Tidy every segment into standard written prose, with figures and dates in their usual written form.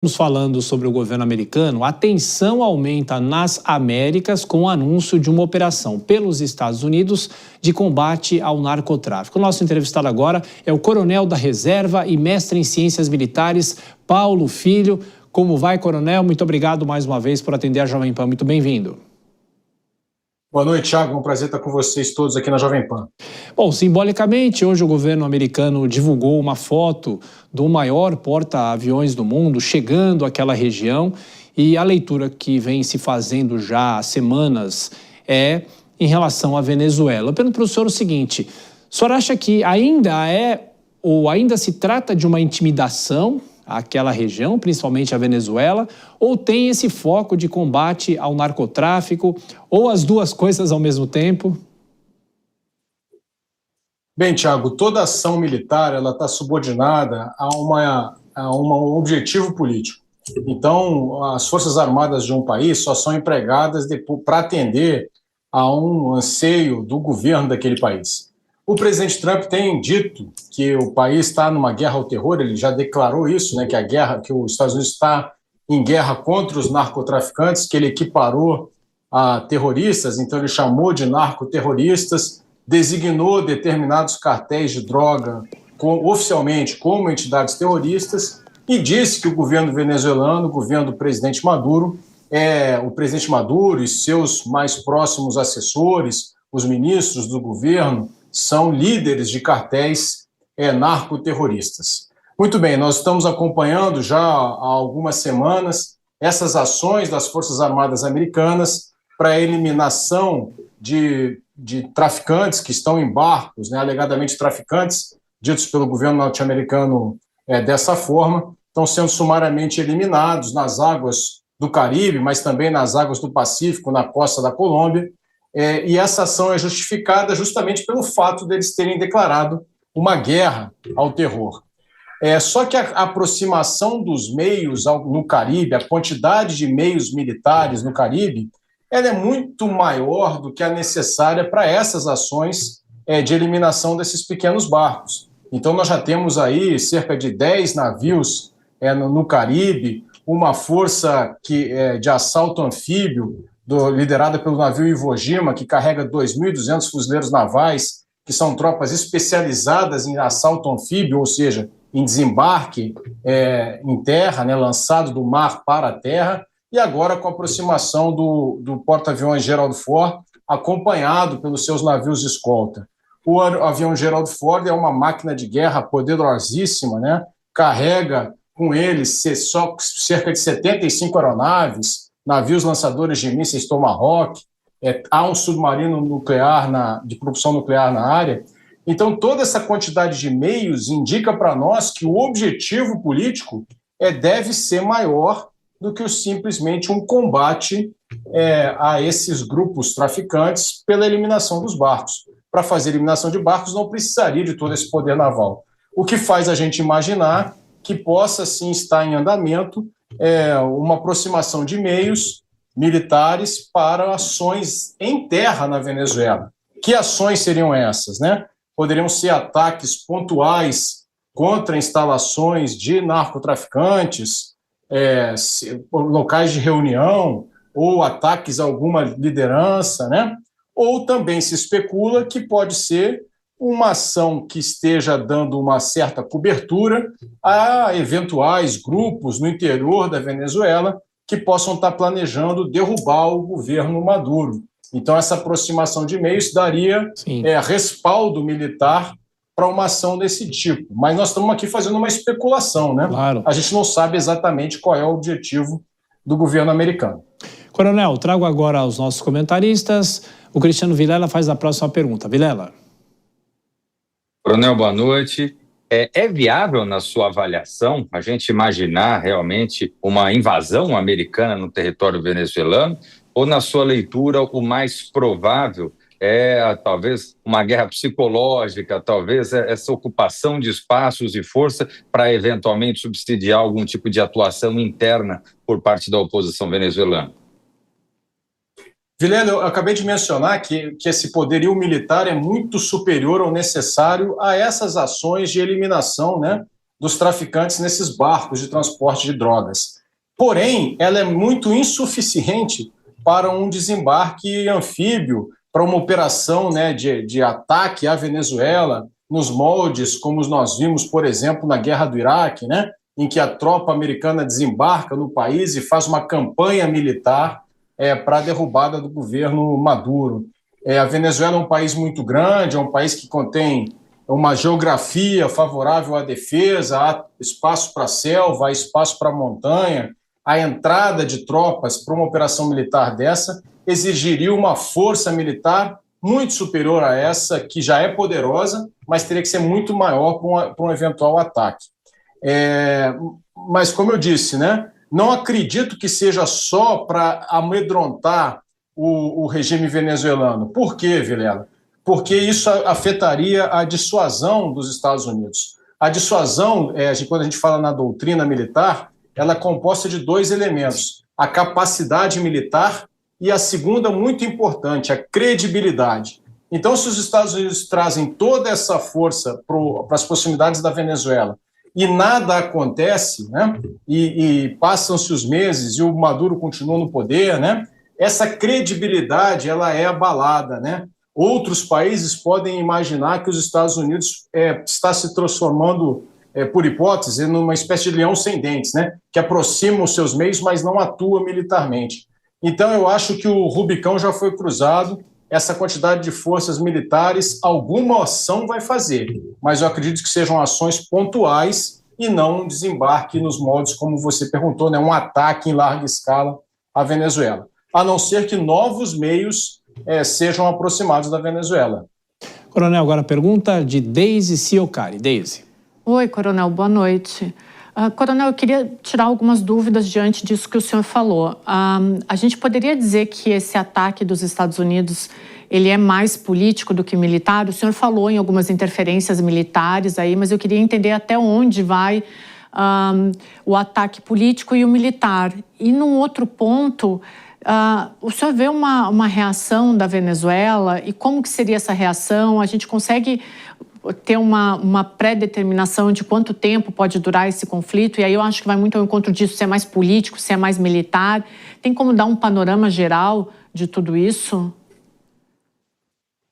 Estamos falando sobre o governo americano, a tensão aumenta nas Américas com o anúncio de uma operação pelos Estados Unidos de combate ao narcotráfico. O nosso entrevistado agora é o coronel da reserva e mestre em ciências militares, Paulo Filho. Como vai, coronel? Muito obrigado mais uma vez por atender a Jovem Pan. Muito bem-vindo. Boa noite, Thiago. É um prazer estar com vocês todos aqui na Jovem Pan. Bom, simbolicamente, hoje o governo americano divulgou uma foto do maior porta-aviões do mundo chegando àquela região, e a leitura que vem se fazendo já há semanas é em relação à Venezuela. Eu pergunto para o senhor o seguinte: o senhor acha que ainda se trata de uma intimidação àquela região, principalmente a Venezuela, ou tem esse foco de combate ao narcotráfico, ou as duas coisas ao mesmo tempo? Bem, Thiago, toda ação militar está subordinada a um objetivo político. Então, as Forças Armadas de um país só são empregadas para atender a um anseio do governo daquele país. O presidente Trump tem dito que o país está numa guerra ao terror, ele já declarou isso, né, que os Estados Unidos está em guerra contra os narcotraficantes, que ele equiparou a terroristas, então ele chamou de narcoterroristas, designou determinados cartéis de droga oficialmente como entidades terroristas e disse que o governo venezuelano, o governo do presidente Maduro, o presidente Maduro e seus mais próximos assessores, os ministros do governo, são líderes de cartéis narcoterroristas. Muito bem, nós estamos acompanhando já há algumas semanas essas ações das Forças Armadas Americanas para a eliminação de traficantes que estão em barcos, né, alegadamente traficantes, ditos pelo governo norte-americano dessa forma, estão sendo sumariamente eliminados nas águas do Caribe, mas também nas águas do Pacífico, na costa da Colômbia, e essa ação é justificada justamente pelo fato deles terem declarado uma guerra ao terror. Só que a aproximação dos meios no Caribe, a quantidade de meios militares no Caribe, ela é muito maior do que a necessária para essas ações de eliminação desses pequenos barcos. Então, nós já temos aí cerca de 10 navios no Caribe, uma força de assalto anfíbio, liderada pelo navio Iwo Jima, que carrega 2.200 fuzileiros navais, que são tropas especializadas em assalto anfíbio, ou seja, em desembarque em terra, né, lançado do mar para a terra, e agora com a aproximação do porta-aviões Gerald Ford, acompanhado pelos seus navios de escolta. O avião Gerald Ford é uma máquina de guerra poderosíssima, né? Carrega com ele cerca de 75 aeronaves, navios lançadores de mísseis Tomahawk, há um submarino nuclear de propulsão nuclear na área. Então, toda essa quantidade de meios indica para nós que o objetivo político deve ser maior do que simplesmente um combate a esses grupos traficantes pela eliminação dos barcos. Para fazer eliminação de barcos não precisaria de todo esse poder naval. O que faz a gente imaginar que possa, sim, estar em andamento uma aproximação de meios militares para ações em terra na Venezuela. Que ações seriam essas, né? Poderiam ser ataques pontuais contra instalações de narcotraficantes, locais de reunião, ou ataques a alguma liderança, né? Ou também se especula que pode ser uma ação que esteja dando uma certa cobertura a eventuais grupos no interior da Venezuela que possam estar planejando derrubar o governo Maduro. Então, essa aproximação de meios daria respaldo militar para uma ação desse tipo. Mas nós estamos aqui fazendo uma especulação, né? Claro. A gente não sabe exatamente qual é o objetivo do governo americano. Coronel, trago agora aos nossos comentaristas. O Cristiano Vilela faz a próxima pergunta. Vilela. Coronel, boa noite. É viável, na sua avaliação, a gente imaginar realmente uma invasão americana no território venezuelano? Ou, na sua leitura, o mais provável talvez uma guerra psicológica, talvez essa ocupação de espaços e força para eventualmente subsidiar algum tipo de atuação interna por parte da oposição venezuelana? Vilela, eu acabei de mencionar que esse poderio militar é muito superior ao necessário a essas ações de eliminação, né, dos traficantes nesses barcos de transporte de drogas. Porém, ela é muito insuficiente para um desembarque anfíbio, para uma operação, né, de ataque à Venezuela, nos moldes como nós vimos, por exemplo, na Guerra do Iraque, né, em que a tropa americana desembarca no país e faz uma campanha militar para a derrubada do governo Maduro. A Venezuela é um país muito grande, é um país que contém uma geografia favorável à defesa, há espaço para a selva, há espaço para a montanha. A entrada de tropas para uma operação militar dessa exigiria uma força militar muito superior a essa, que já é poderosa, mas teria que ser muito maior para um eventual ataque. Mas, como eu disse, né, não acredito que seja só para amedrontar o regime venezuelano. Por quê, Vilela? Porque isso afetaria a dissuasão dos Estados Unidos. A dissuasão, quando a gente fala na doutrina militar, ela é composta de 2 elementos: a capacidade militar e a segunda, muito importante, a credibilidade. Então, se os Estados Unidos trazem toda essa força para as proximidades da Venezuela e nada acontece, né, e passam-se os meses e o Maduro continua no poder, né, essa credibilidade ela é abalada, né? Outros países podem imaginar que os Estados Unidos está se transformando, por hipótese, numa espécie de leão sem dentes, né? Que aproxima os seus meios, mas não atua militarmente. Então, eu acho que o Rubicão já foi cruzado. Essa quantidade de forças militares, alguma ação vai fazer, mas eu acredito que sejam ações pontuais e não um desembarque nos moldes, como você perguntou, né? Um ataque em larga escala à Venezuela, a não ser que novos meios sejam aproximados da Venezuela. Coronel, agora a pergunta de Deise Ciocari. Deise. Oi, Coronel, boa noite. Coronel, eu queria tirar algumas dúvidas diante disso que o senhor falou. A gente poderia dizer que esse ataque dos Estados Unidos ele é mais político do que militar? O senhor falou em algumas interferências militares aí, mas eu queria entender até onde vai o ataque político e o militar. E num outro ponto, o senhor vê uma reação da Venezuela e como que seria essa reação? A gente consegue ter uma pré-determinação de quanto tempo pode durar esse conflito? E aí eu acho que vai muito ao encontro disso, se é mais político, se é mais militar. Tem como dar um panorama geral de tudo isso?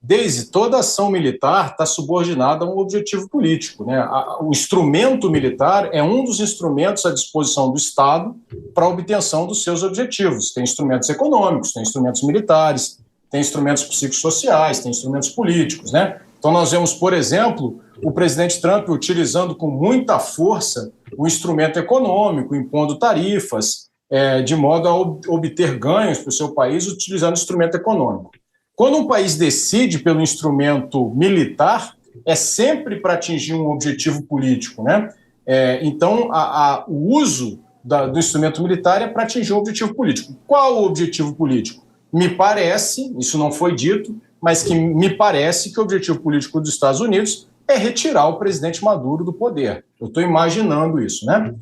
Deise, toda ação militar está subordinada a um objetivo político, né? O instrumento militar é um dos instrumentos à disposição do Estado para a obtenção dos seus objetivos. Tem instrumentos econômicos, tem instrumentos militares, tem instrumentos psicossociais, tem instrumentos políticos, né? Então nós vemos, por exemplo, o presidente Trump utilizando com muita força o instrumento econômico, impondo tarifas, de modo a obter ganhos para o seu país utilizando o instrumento econômico. Quando um país decide pelo instrumento militar, é sempre para atingir um objetivo político, né? Então, o uso do instrumento militar é para atingir um objetivo político. Qual o objetivo político? Me parece, isso não foi dito, mas que me parece que o objetivo político dos Estados Unidos é retirar o presidente Maduro do poder. Eu estou imaginando isso, né?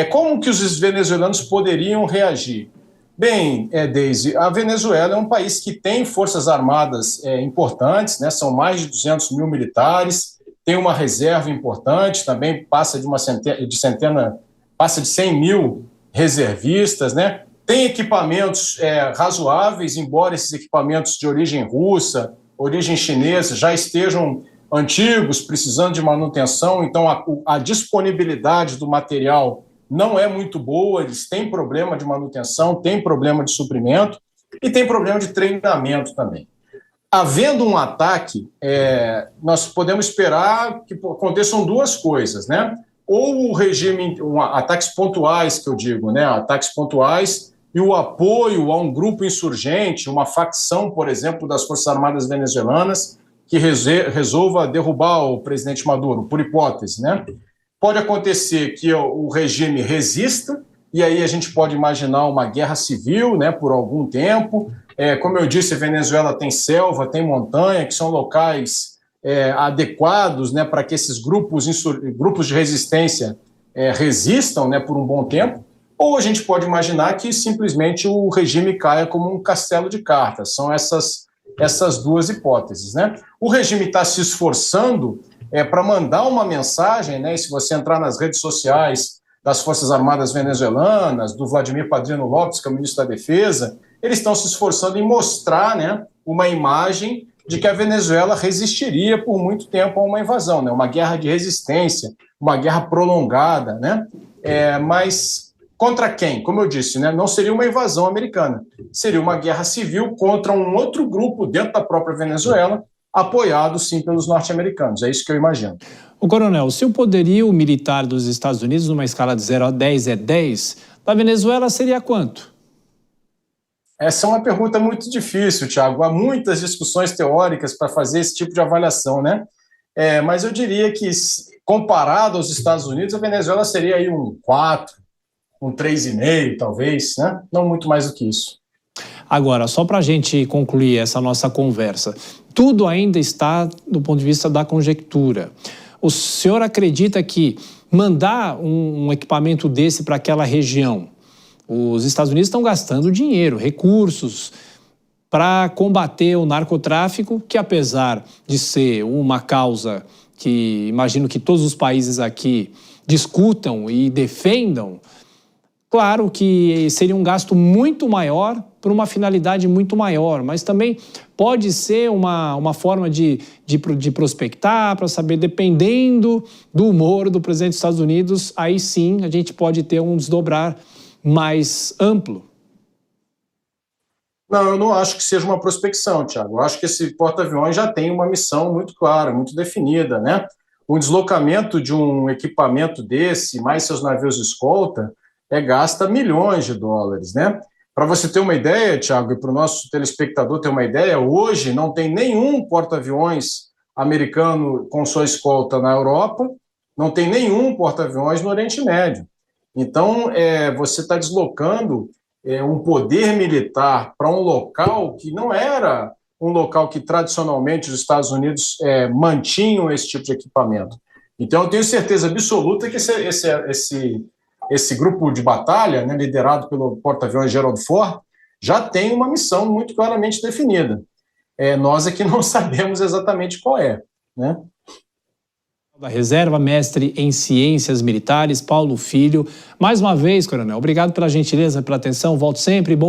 Como que os venezuelanos poderiam reagir? Bem, Deise, a Venezuela é um país que tem forças armadas importantes, né? São mais de 200 mil militares, tem uma reserva importante, também passa de 100 mil reservistas, né? Tem equipamentos razoáveis, embora esses equipamentos de origem russa, origem chinesa, já estejam antigos, precisando de manutenção, então a disponibilidade do material não é muito boa, eles têm problema de manutenção, têm problema de suprimento e tem problema de treinamento também. Havendo um ataque, nós podemos esperar que aconteçam duas coisas, né? Ou o regime, ataques pontuais, que eu digo, né? Ataques pontuais e o apoio a um grupo insurgente, uma facção, por exemplo, das Forças Armadas venezuelanas, que resolva derrubar o presidente Maduro, por hipótese, né? Pode acontecer que o regime resista, e aí a gente pode imaginar uma guerra civil, né, por algum tempo. Como eu disse, a Venezuela tem selva, tem montanha, que são locais adequados, né, para que esses grupos de resistência resistam, né, por um bom tempo. Ou a gente pode imaginar que simplesmente o regime caia como um castelo de cartas. São essas duas hipóteses, né? O regime está se esforçando para mandar uma mensagem, né? E se você entrar nas redes sociais das Forças Armadas venezuelanas, do Vladimir Padrino Lopes, que é o ministro da Defesa, eles estão se esforçando em mostrar, né, uma imagem de que a Venezuela resistiria por muito tempo a uma invasão, né? Uma guerra de resistência, uma guerra prolongada, né? Mas contra quem? Como eu disse, né, não seria uma invasão americana, seria uma guerra civil contra um outro grupo dentro da própria Venezuela, apoiado, sim, pelos norte-americanos. É isso que eu imagino. O coronel, se o poderio militar dos Estados Unidos, numa escala de 0 a 10 é 10, da Venezuela seria quanto? Essa é uma pergunta muito difícil, Thiago. Há muitas discussões teóricas para fazer esse tipo de avaliação, né? Mas eu diria que, comparado aos Estados Unidos, a Venezuela seria aí um 4, um 3,5, talvez, né? Não muito mais do que isso. Agora, só para a gente concluir essa nossa conversa, tudo ainda está do ponto de vista da conjectura. O senhor acredita que mandar um equipamento desse para aquela região, os Estados Unidos estão gastando dinheiro, recursos, para combater o narcotráfico, que apesar de ser uma causa que imagino que todos os países aqui discutam e defendam, claro que seria um gasto muito maior para uma finalidade muito maior, mas também pode ser uma forma de prospectar, para saber, dependendo do humor do presidente dos Estados Unidos, aí sim a gente pode ter um desdobrar mais amplo. Não, eu não acho que seja uma prospecção, Thiago. Eu acho que esse porta-aviões já tem uma missão muito clara, muito definida, né? O deslocamento de um equipamento desse, mais seus navios escolta, gasta milhões de dólares, né? Para você ter uma ideia, Thiago, e para o nosso telespectador ter uma ideia, hoje não tem nenhum porta-aviões americano com sua escolta na Europa, não tem nenhum porta-aviões no Oriente Médio. Então, você está deslocando um poder militar para um local que não era um local que tradicionalmente os Estados Unidos mantinham esse tipo de equipamento. Então, eu tenho certeza absoluta que esse grupo de batalha, né, liderado pelo porta-aviões Gerald Ford, já tem uma missão muito claramente definida. Nós é que não sabemos exatamente qual é, né? Da Reserva, mestre em Ciências Militares, Paulo Filho. Mais uma vez, coronel, obrigado pela gentileza, pela atenção, volto sempre. Bom